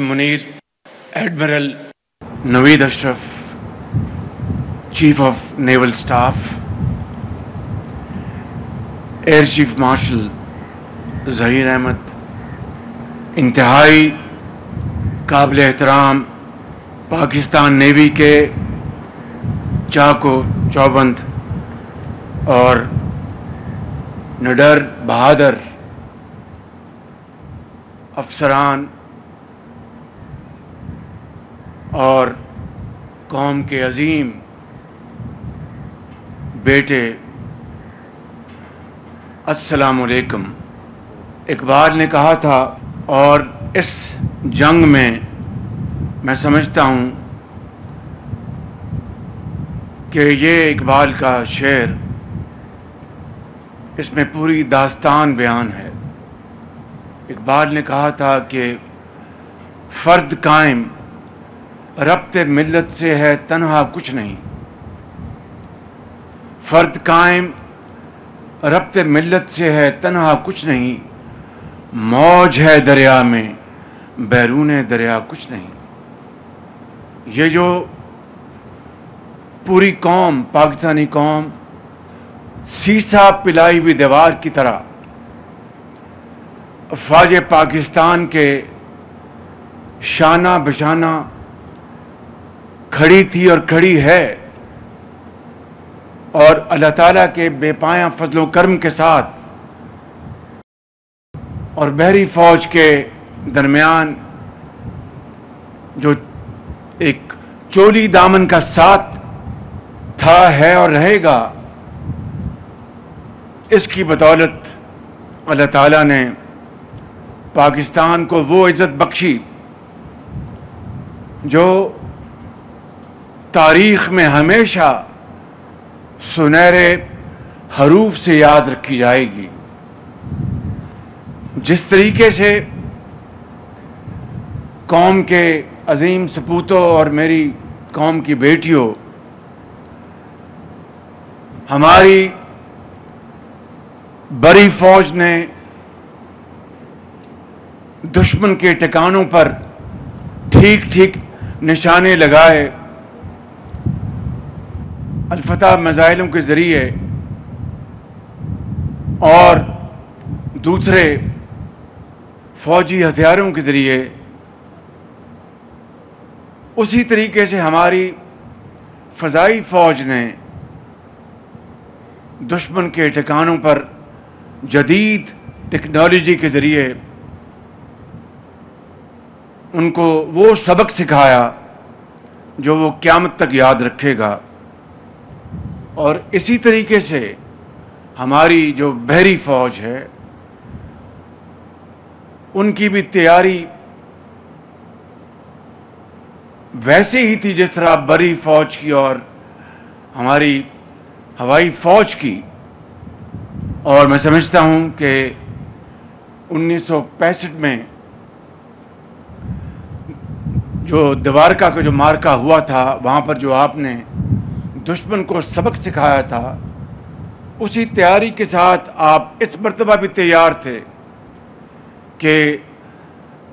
Munir, Admiral Naveed Ashraf, Chief of Naval Staff, Air Chief Marshal Zaheer Ahmad, انتہائی قابل احترام Pakistan navy کے چاق و چوبند اور نڈر بہادر افسران اور قوم کے عظیم بیٹے, السلام علیکم. اقبال نے کہا تھا, اور اس جنگ میں سمجھتا ہوں کہ یہ اقبال کا شعر, اس میں پوری داستان بیان ہے. اقبال نے کہا تھا کہ فرد قائم ربط ملت سے ہے تنہا کچھ نہیں, فرد قائم ربط ملت سے ہے تنہا کچھ نہیں, موج ہے دریا میں بیرون دریا کچھ نہیں. یہ جو پوری قوم, پاکستانی قوم سیسا پلائی ہوئی دیوار کی طرح افواج پاکستان کے شانہ بشانہ کھڑی تھی اور کھڑی ہے, اور اللہ تعالیٰ کے بے پایاں فضل و کرم کے ساتھ اور بحری فوج کے درمیان جو ایک چولی دامن کا ساتھ تھا, ہے اور رہے گا, اس کی بدولت اللہ تعالیٰ نے پاکستان کو وہ عزت بخشی جو تاریخ میں ہمیشہ سنہرے حروف سے یاد رکھی جائے گی. جس طریقے سے قوم کے عظیم سپوتوں اور میری قوم کی بیٹیوں ہماری بڑی فوج نے دشمن کے ٹھکانوں پر ٹھیک ٹھیک نشانے لگائے, الفتح میزائلوں کے ذریعے اور دوسرے فوجی ہتھیاروں کے ذریعے, اسی طریقے سے ہماری فضائی فوج نے دشمن کے ٹھکانوں پر جدید ٹیکنالوجی کے ذریعے ان کو وہ سبق سکھایا جو وہ قیامت تک یاد رکھے گا. اور اسی طریقے سے ہماری جو بحری فوج ہے ان کی بھی تیاری ویسے ہی تھی جس طرح بڑی فوج کی اور ہماری ہوائی فوج کی. اور میں سمجھتا ہوں کہ 1965 میں جو دوارکا کا جو مارکا ہوا تھا, وہاں پر جو آپ نے دشمن کو سبق سکھایا تھا, اسی تیاری کے ساتھ آپ اس مرتبہ بھی تیار تھے کہ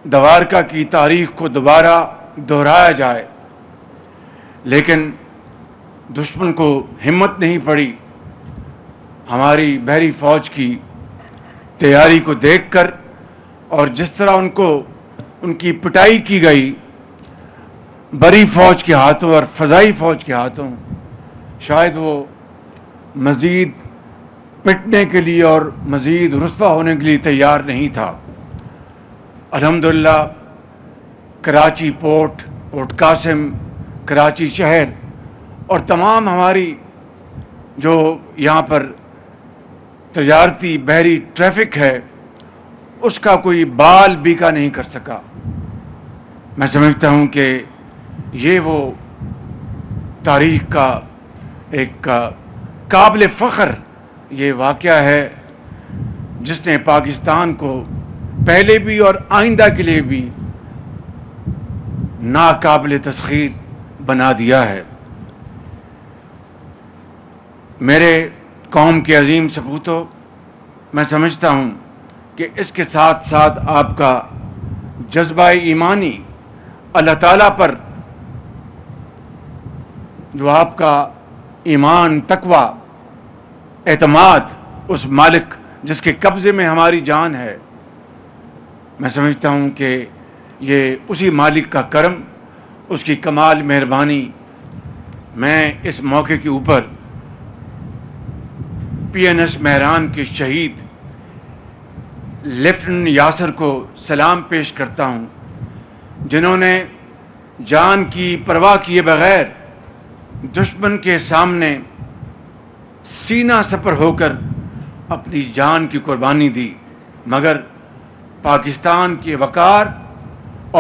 دوارکا کی تاریخ کو دوبارہ دہرایا جائے. لیکن دشمن کو ہمت نہیں پڑی ہماری بحری فوج کی تیاری کو دیکھ کر, اور جس طرح ان کی پٹائی کی گئی بڑی فوج کے ہاتھوں اور فضائی فوج کے ہاتھوں, شاید وہ مزید پٹنے کے لیے اور مزید رسوا ہونے کے لیے تیار نہیں تھا. الحمدللہ کراچی پورٹ قاسم, کراچی شہر اور تمام ہماری جو یہاں پر تجارتی بحری ٹریفک ہے, اس کا کوئی بال بیکا نہیں کر سکا. میں سمجھتا ہوں کہ یہ وہ تاریخ کا ایک قابل فخر یہ واقعہ ہے جس نے پاکستان کو پہلے بھی اور آئندہ کے لیے بھی ناقابل تسخیر بنا دیا ہے. میرے قوم کے عظیم سپوتوں, میں سمجھتا ہوں کہ اس کے ساتھ ساتھ آپ کا جذبہ ایمانی اللہ تعالیٰ پر جو آپ کا ایمان، تقوی، اعتماد اس مالک جس کے قبضے میں ہماری جان ہے، میں سمجھتا ہوں کہ یہ اسی مالک کا کرم، اس کی کمال مہربانی۔ میں اس موقع کے اوپر PNS مہران کے شہید لیفٹیننٹ یاسر کو سلام پیش کرتا ہوں، جنہوں نے جان کی پرواہ کیے بغیر دشمن کے سامنے سینہ سپر ہو کر اپنی جان کی قربانی دی، مگر پاکستان کے وقار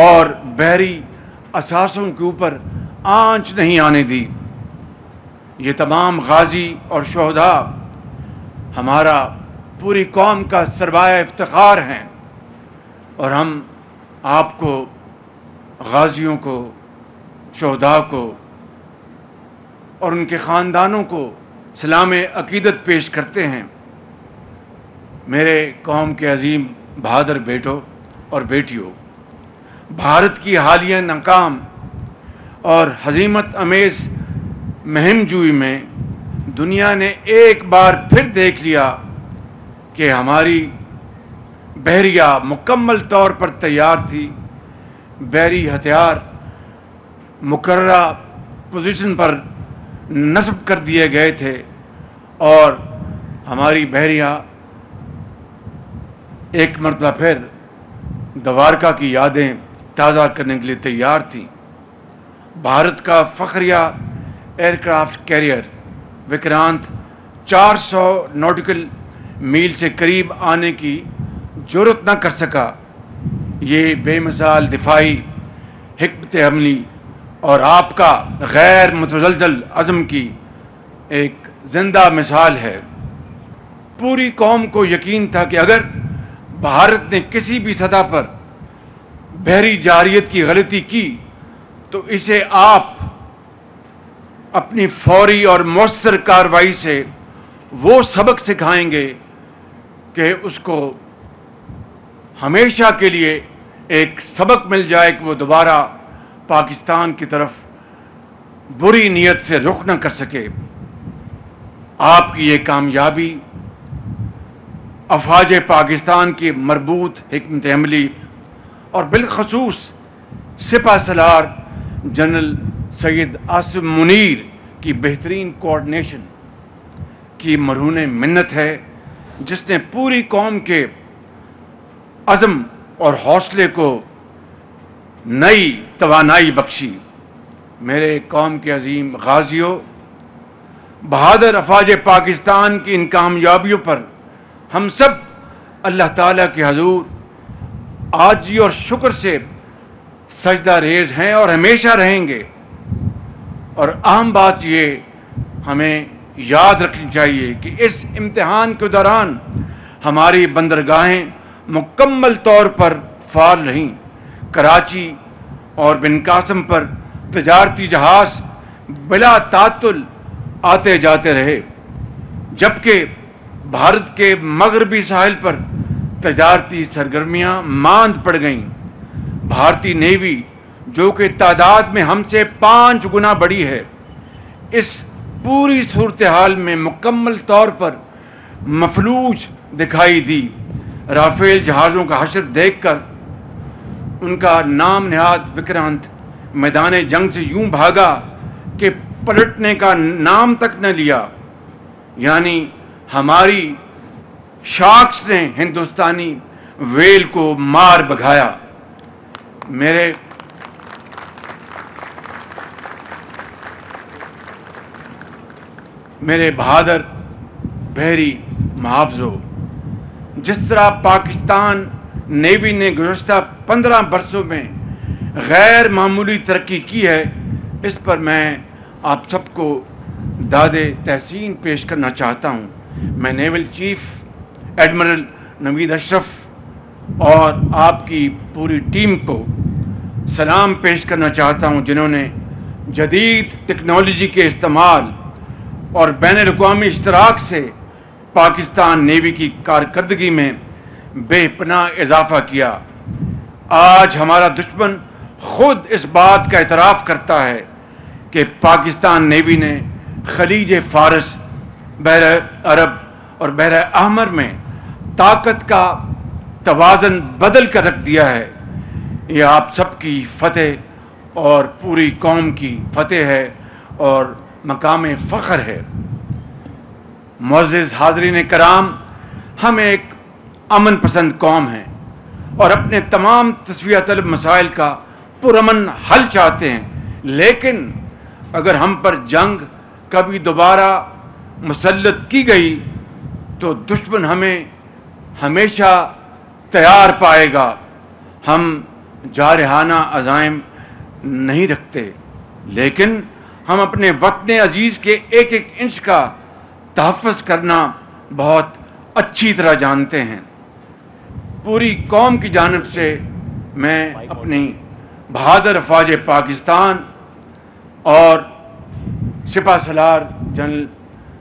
اور بحری اثاثوں کے اوپر آنچ نہیں آنے دی۔ یہ تمام غازی اور شہداء ہمارا پوری قوم کا سرمایہ افتخار ہیں، اور ہم آپ کو، غازیوں کو، شہداء کو اور ان کے خاندانوں کو سلام عقیدت پیش کرتے ہیں۔ میرے قوم کے عظیم بہادر بیٹوں اور بیٹیوں، بھارت کی حالیہ ناکام اور ہزیمت امیز مہم جوئی میں دنیا نے ایک بار پھر دیکھ لیا کہ ہماری بحریہ مکمل طور پر تیار تھی، بحری ہتھیار مقررہ پوزیشن پر نصب کر دیے گئے تھے، اور ہماری بحریہ ایک مرتبہ پھر دوارکا کی یادیں تازہ کرنے کے لیے تیار تھیں۔ بھارت کا فخریہ aircraft carrier Vikrant 400 nautical mile سے قریب آنے کی جرت نہ کر سکا۔ یہ بے مثال دفاعی حکمت عملی اور آپ کا غیر متزلزل عزم کی ایک زندہ مثال ہے۔ پوری قوم کو یقین تھا کہ اگر بھارت نے کسی بھی سطح پر بحری جارحیت کی غلطی کی تو اسے آپ اپنی فوری اور مؤثر کارروائی سے وہ سبق سکھائیں گے کہ اس کو ہمیشہ کے لیے ایک سبق مل جائے کہ وہ دوبارہ پاکستان کی طرف بری نیت سے رخ نہ کر سکے۔ آپ کی یہ کامیابی افواج پاکستان کی مربوط حکمت عملی اور بالخصوص سپہ سالار جنرل سید عاصم منیر کی بہترین کوآرڈینیشن کی مرہون منت ہے، جس نے پوری قوم کے عزم اور حوصلے کو نئی توانائی بخشی۔ میرے قوم کے عظیم غازیوں، بہادر افواج پاکستان کی ان کامیابیوں پر ہم سب اللہ تعالیٰ کے حضور عاجزی اور شکر سے سجدہ ریز ہیں اور ہمیشہ رہیں گے۔ اور اہم بات یہ ہمیں یاد رکھنی چاہیے کہ اس امتحان کے دوران ہماری بندرگاہیں مکمل طور پر فعال رہیں۔ کراچی اور بن قاسم پر تجارتی جہاز بلا تعطل آتے جاتے رہے، جبکہ بھارت کے مغربی ساحل پر تجارتی سرگرمیاں ماند پڑ گئیں۔ بھارتی نیوی، جو کہ تعداد میں ہم سے 5 گنا بڑی ہے، اس پوری صورتحال میں مکمل طور پر مفلوج دکھائی دی۔ رافیل جہازوں کا حشر دیکھ کر ان کا نام نہاد وکرانت میدان جنگ سے یوں بھاگا کہ پلٹنے کا نام تک نہ لیا، یعنی ہماری شارکس نے ہندوستانی ویل کو مار بھگایا۔ میرے بہادر بحری محافظوں، جس طرح پاکستان نیوی نے گزشتہ 15 برسوں میں غیر معمولی ترقی کی ہے، اس پر میں آپ سب کو داد تحسین پیش کرنا چاہتا ہوں۔ میں نیول چیف ایڈمرل نوید اشرف اور آپ کی پوری ٹیم کو سلام پیش کرنا چاہتا ہوں، جنہوں نے جدید ٹیکنالوجی کے استعمال اور بین الاقوامی اشتراک سے پاکستان نیوی کی کارکردگی میں بے پناہ اضافہ کیا۔ آج ہمارا دشمن خود اس بات کا اعتراف کرتا ہے کہ پاکستان نیوی نے خلیج فارس، بحر عرب اور بحر احمر میں طاقت کا توازن بدل کر رکھ دیا ہے۔ یہ آپ سب کی فتح اور پوری قوم کی فتح ہے اور مقام فخر ہے۔ معزز حاضرین کرام، ہم ایک امن پسند قوم ہیں اور اپنے تمام تصفیہ طلب مسائل کا پرامن حل چاہتے ہیں، لیکن اگر ہم پر جنگ کبھی دوبارہ مسلط کی گئی تو دشمن ہمیں ہمیشہ تیار پائے گا۔ ہم جارحانہ عزائم نہیں رکھتے، لیکن ہم اپنے وطن عزیز کے ایک ایک انچ کا تحفظ کرنا بہت اچھی طرح جانتے ہیں۔ پوری قوم کی جانب سے میں اپنی بہادر افواج پاکستان اور سپہ سالار general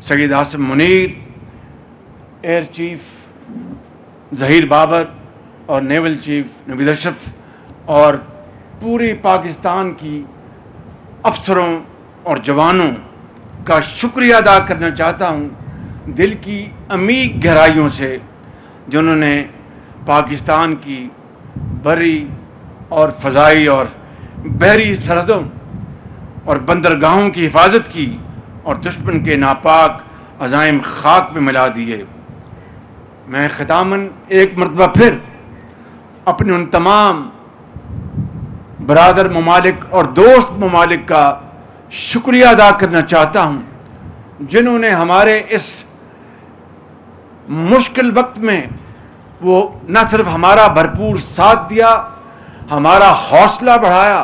Syed Asim Munir, air chief Zaheer Babar اور نیول چیف نوید اشرف اور پوری پاکستان کی افسروں اور جوانوں کا شکریہ ادا کرنا چاہتا ہوں دل کی عمیق گہرائیوں سے، جنہوں نے پاکستان کی بری اور فضائی اور بحری سرحدوں اور بندرگاہوں کی حفاظت کی اور دشمن کے ناپاک عزائم خاک میں ملا دیے۔ میں ختاماً ایک مرتبہ پھر اپنے ان تمام برادر ممالک اور دوست ممالک کا شکریہ ادا کرنا چاہتا ہوں، جنہوں نے ہمارے اس مشکل وقت میں وہ نہ صرف ہمارا بھرپور ساتھ دیا، ہمارا حوصلہ بڑھایا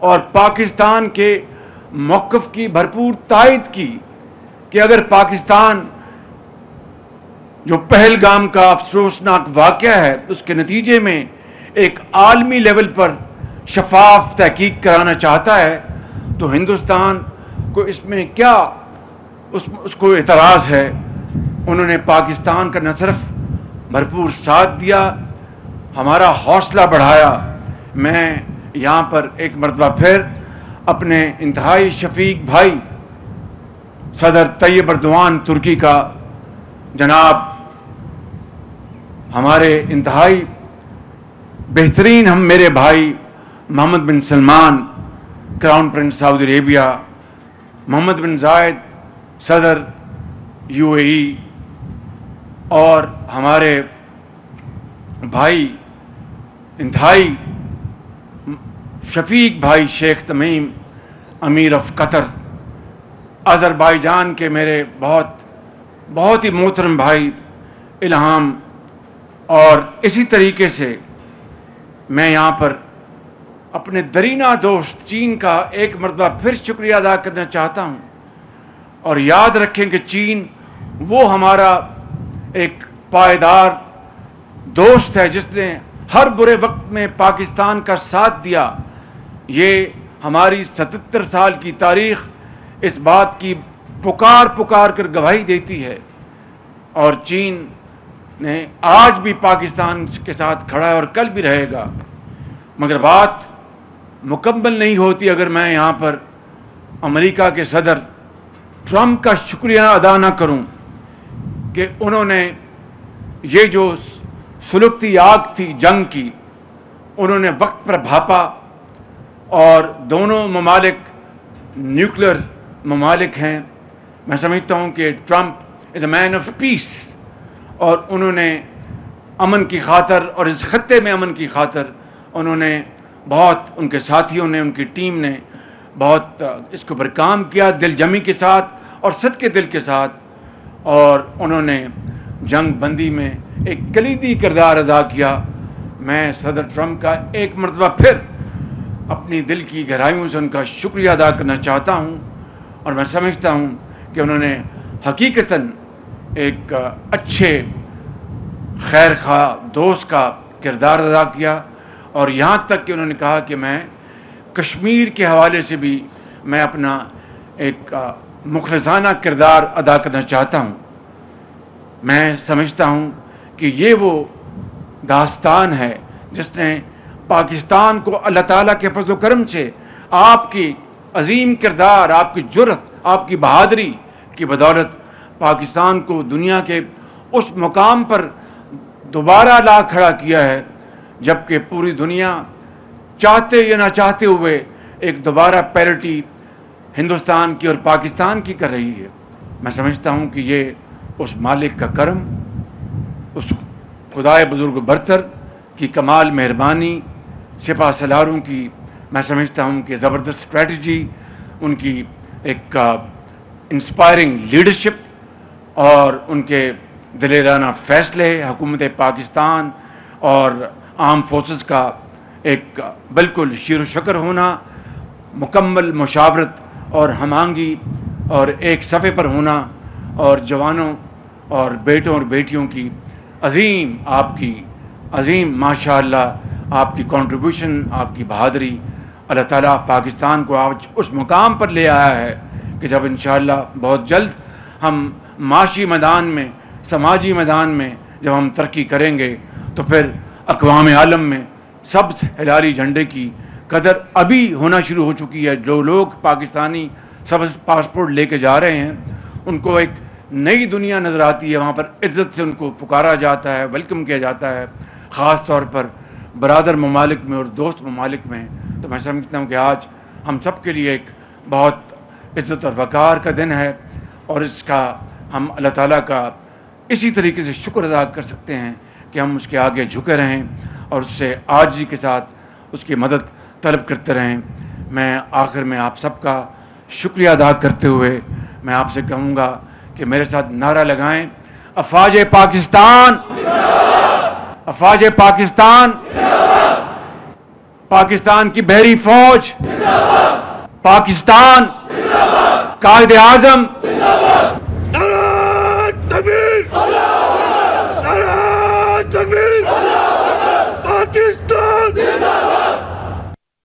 اور پاکستان کے موقف کی بھرپور تائید کی کہ اگر پاکستان جو پہلگام کا افسوسناک واقعہ ہے اس کے نتیجے میں ایک عالمی لیول پر شفاف تحقیق کرانا چاہتا ہے تو ہندوستان کو اس میں کیا اس کو اعتراض ہے۔ انہوں نے پاکستان کا نہ صرف بھرپور ساتھ دیا، ہمارا حوصلہ بڑھایا۔ میں یہاں پر ایک مرتبہ پھر اپنے انتہائی شفیق بھائی صدر طیب اردوان ترکی کا، جناب ہمارے انتہائی بہترین ہم میرے بھائی محمد بن سلمان کراؤن پرنس سعودی عربیہ، محمد بن زائد صدر UAE اور ہمارے بھائی انتہائی شفیق بھائی شیخ تمیم امیر آف قطر، آذربائیجان کے میرے بہت ہی محترم بھائی الہام، اور اسی طریقے سے میں یہاں پر اپنے درینہ دوست چین کا ایک مرتبہ پھر شکریہ ادا کرنا چاہتا ہوں۔ اور یاد رکھیں کہ چین وہ ہمارا ایک پائیدار دوست ہے جس نے ہر برے وقت میں پاکستان کا ساتھ دیا۔ یہ ہماری 77 سال کی تاریخ اس بات کی پکار کر گواہی دیتی ہے، اور چین نے آج بھی پاکستان کے ساتھ کھڑا ہے اور کل بھی رہے گا۔ مگر بات مکمل نہیں ہوتی اگر میں یہاں پر امریکہ کے صدر ٹرمپ کا شکریہ ادا نہ کروں کہ انہوں نے یہ جو سلگتی آگ تھی جنگ کی، انہوں نے وقت پر بھاپا، اور دونوں ممالک نیوکلیر ممالک ہیں۔ میں سمجھتا ہوں کہ Trump is a main of peace, اور انہوں نے امن کی خاطر اور اس خطے میں امن کی خاطر انہوں نے بہت، ان کے ساتھیوں نے، ان کی ٹیم نے بہت اس کے اوپر کام کیا دل جمی کے ساتھ اور صدقے دل کے ساتھ، اور انہوں نے جنگ بندی میں ایک کلیدی کردار ادا کیا۔ میں صدر ٹرمپ کا ایک مرتبہ پھر اپنی دل کی گہرائیوں سے ان کا شکریہ ادا کرنا چاہتا ہوں، اور میں سمجھتا ہوں کہ انہوں نے حقیقتاً ایک اچھے خیر خواہ دوست کا کردار ادا کیا، اور یہاں تک کہ انہوں نے کہا کہ میں کشمیر کے حوالے سے بھی میں اپنا ایک مخلصانہ کردار ادا کرنا چاہتا ہوں۔ میں سمجھتا ہوں کہ یہ وہ داستان ہے جس نے پاکستان کو اللہ تعالیٰ کے فضل و کرم سے آپ کی عظیم کردار، آپ کی جرأت، آپ کی بہادری کی بدولت پاکستان کو دنیا کے اس مقام پر دوبارہ لا کھڑا کیا ہے، جبکہ پوری دنیا چاہتے یا نہ چاہتے ہوئے ایک دوبارہ پیرٹی ہندوستان کی اور پاکستان کی کر رہی ہے۔ میں سمجھتا ہوں کہ یہ اس مالک کا کرم، اس خدائے بزرگ برتر کی کمال مہربانی، سپہ سالاروں کی میں سمجھتا ہوں کہ زبردست اسٹریٹجی، ان کی ایک انسپائرنگ لیڈرشپ اور ان کے دلیرانہ فیصلے، حکومت پاکستان اور آرم فورسز کا ایک بالکل شیر و شکر ہونا، مکمل مشاورت اور ہم آہنگی اور ایک صفحے پر ہونا، اور جوانوں اور بیٹوں اور بیٹیوں کی عظیم، آپ کی عظیم ماشاءاللہ آپ کی کنٹریبیوشن، آپ کی بہادری، اللہ تعالیٰ پاکستان کو آج اس مقام پر لے آیا ہے کہ جب انشاءاللہ بہت جلد ہم معاشی میدان میں، سماجی میدان میں جب ہم ترقی کریں گے تو پھر اقوام عالم میں سبز ہلالی جھنڈے کی قدر ابھی ہونا شروع ہو چکی ہے۔ جو لوگ پاکستانی سبز پاسپورٹ لے کے جا رہے ہیں ان کو ایک نئی دنیا نظر آتی ہے، وہاں پر عزت سے ان کو پکارا جاتا ہے، ویلکم کیا جاتا ہے، خاص طور پر برادر ممالک میں اور دوست ممالک میں۔ تو میں سمجھتا ہوں کہ آج ہم سب کے لیے ایک بہت عزت اور وقار کا دن ہے، اور اس کا ہم اللہ تعالیٰ کا اسی طریقے سے شکر ادا کر سکتے ہیں کہ ہم اس کے آگے جھکے رہیں اور اس سے عاجزی کے ساتھ اس کی مدد طلب کرتے رہیں۔ میں آخر میں آپ سب کا شکریہ ادا کرتے ہوئے میں آپ سے کہوں گا کہ میرے ساتھ نعرہ لگائیں، افواج پاکستان، افواج پاکستان، پاکستان کی بحری فوج، پاکستان، قائد اعظم